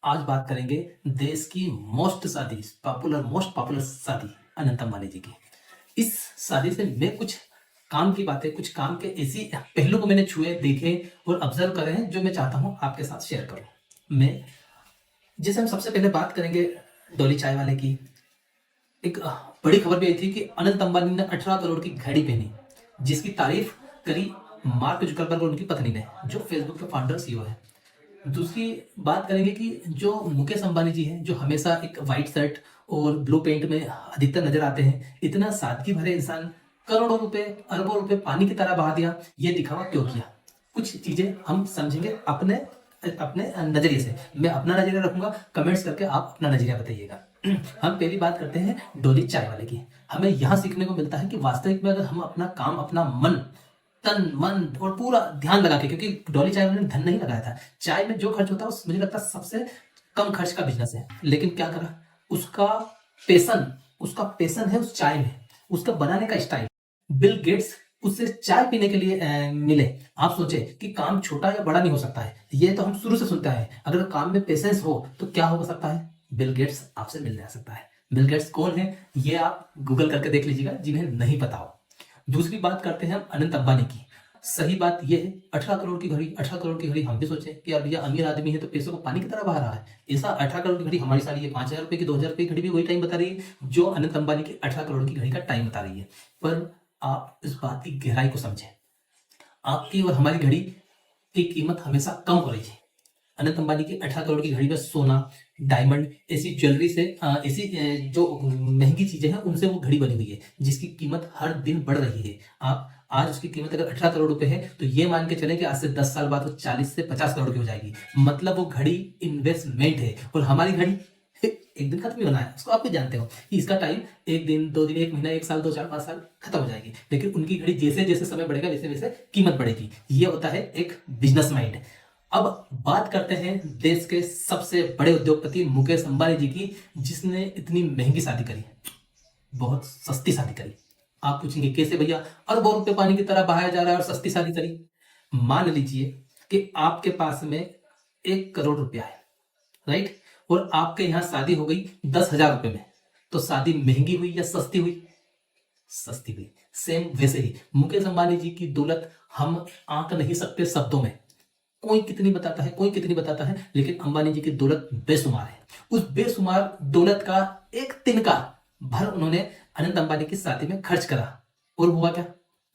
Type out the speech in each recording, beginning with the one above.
आज बात करेंगे देश की मोस्ट पॉपुलर शादी अनंत अंबानी जी की। इस शादी से मैं कुछ काम की बातें, कुछ काम के ऐसी पहलू को मैंने छुए, देखे और ऑब्जर्व करे हैं जो मैं चाहता हूं आपके साथ शेयर करूं। मैं जैसे हम सबसे पहले बात करेंगे डोली चाय वाले की। एक बड़ी खबर भी आई थी कि अनंत अंबानी ने 18 करोड़ की घड़ी पहनी, जिसकी तारीफ करी मार्क जुकरबर्ग और उनकी पत्नी ने, जो फेसबुक के फाउंडर सीईओ है। दूसरी बात करेंगे कि जो मुकेश अंबानी जी हैं, जो हमेशा एक वाइट शर्ट और ब्लू पेंट में अधिकतर नजर आते हैं, इतना सादगी भरे इंसान करोड़ों रुपए, अरबों रुपए पानी की तरह बहा दिया, ये दिखावा क्यों किया? कुछ चीजें हम समझेंगे अपने अपने नजरिए से। मैं अपना नजरिया रखूंगा, कमेंट्स करके आप अपना नजरिया बताइएगा। हम पहली बात करते हैं डोली चाय वाले की। हमें यहाँ सीखने को मिलता है कि वास्तविक में अगर हम अपना काम, अपना मन, तन मन और पूरा ध्यान लगा के, क्योंकि डॉली चाय में धन नहीं लगाया था, चाय में जो खर्च होता है मुझे लगता है सबसे कम खर्च का बिजनेस है। लेकिन क्या करा, उसका उसका पैसन है उस चाय में, उसका बनाने का स्टाइल। बिल गेट्स उससे चाय पीने के लिए मिले। आप सोचे कि काम छोटा या बड़ा नहीं हो सकता है, ये तो हम शुरू से सुनते हैं। अगर काम में पेशेंस हो तो क्या हो सकता है? बिल गेट्स आपसे मिलने आ सकता है। बिल गेट्स कौन है ये आप गूगल करके देख लीजिएगा, जिन्हें नहीं पता हो। दूसरी बात करते हैं हम अनंत अंबानी की। सही बात यह है, 18 करोड़ की घड़ी, 18 करोड़ की घड़ी। हम भी सोचे कि यार भैया अमीर आदमी है तो पैसों को पानी की तरह बहा रहा है। ऐसा 18 करोड़ की घड़ी हमारी सारी है 5,000 रुपए की, 2,000 रुपए की घड़ी भी वही टाइम बता रही है जो अनंत अंबानी की 18 करोड़ की घड़ी का टाइम बता रही है। पर आप इस बात की गहराई को समझें। आपकी और हमारी घड़ी की कीमत हमेशा कम हो रही है। अनंत अंबानी की 18 करोड़ की घड़ी में सोना, डायमंड, ऐसी ज्वेलरी से ऐसी जो महंगी चीजें हैं उनसे वो घड़ी बनी हुई है, जिसकी कीमत हर दिन बढ़ रही है। आप आज उसकी कीमत अगर 18 करोड़ रुपए है तो ये मान के चलें कि आज से 10 साल बाद वो 40 से 50 करोड़ की हो जाएगी। मतलब वो घड़ी इन्वेस्टमेंट है। और हमारी घड़ी एक दिन खत्म ही होना है, उसको आप भी जानते हो कि इसका टाइम 1 दिन, 2 दिन, 1 महीना, 1 साल, 2, 4, 5 साल खत्म हो जाएगी। लेकिन उनकी घड़ी जैसे जैसे समय बढ़ेगा वैसे वैसे कीमत बढ़ेगी। ये होता है एक बिजनेस माइंड। अब बात करते हैं देश के सबसे बड़े उद्योगपति मुकेश अंबानी जी की, जिसने इतनी महंगी शादी करी, बहुत सस्ती शादी करी। आप पूछेंगे कैसे भैया, अरबों रुपए पानी की तरह बहाया जा रहा है और सस्ती शादी करी? मान लीजिए कि आपके पास में 1 करोड़ रुपया है, राइट, और आपके यहां शादी हो गई 10,000 रुपए में, तो शादी महंगी हुई या सस्ती हुई? सस्ती हुई। सेम वैसे ही मुकेश अंबानी जी की दौलत हम आंक नहीं सकते शब्दों में। कोई कितनी बताता है, कोई कितनी बताता है, लेकिन अंबानी जी की दौलत बेशुमार है। उस बेशुमार दौलत का एक तिनका भर उन्होंने अनंत अंबानी की शादी में खर्च करा। और हुआ क्या?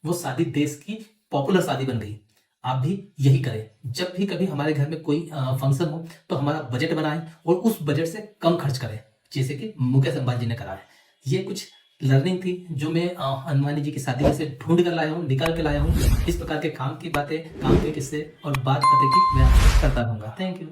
वो शादी देश की पॉपुलर शादी बन गई। आप भी यही करें। जब भी कभी हमारे घर में कोई फंक्शन हो तो हमारा बजट बनाएं और उस बजट से कम खर्च करें, जैसे कि मुकेश अंबानी जी ने करा है। ये कुछ लर्निंग थी जो मैं अंबानी जी की शादी में से ढूंढ कर लाया हूँ, निकाल के लाया हूँ। इस प्रकार के काम की बातें, काम के किस्से और बात करते की मैं आपसे करता रहूंगा। Thank you.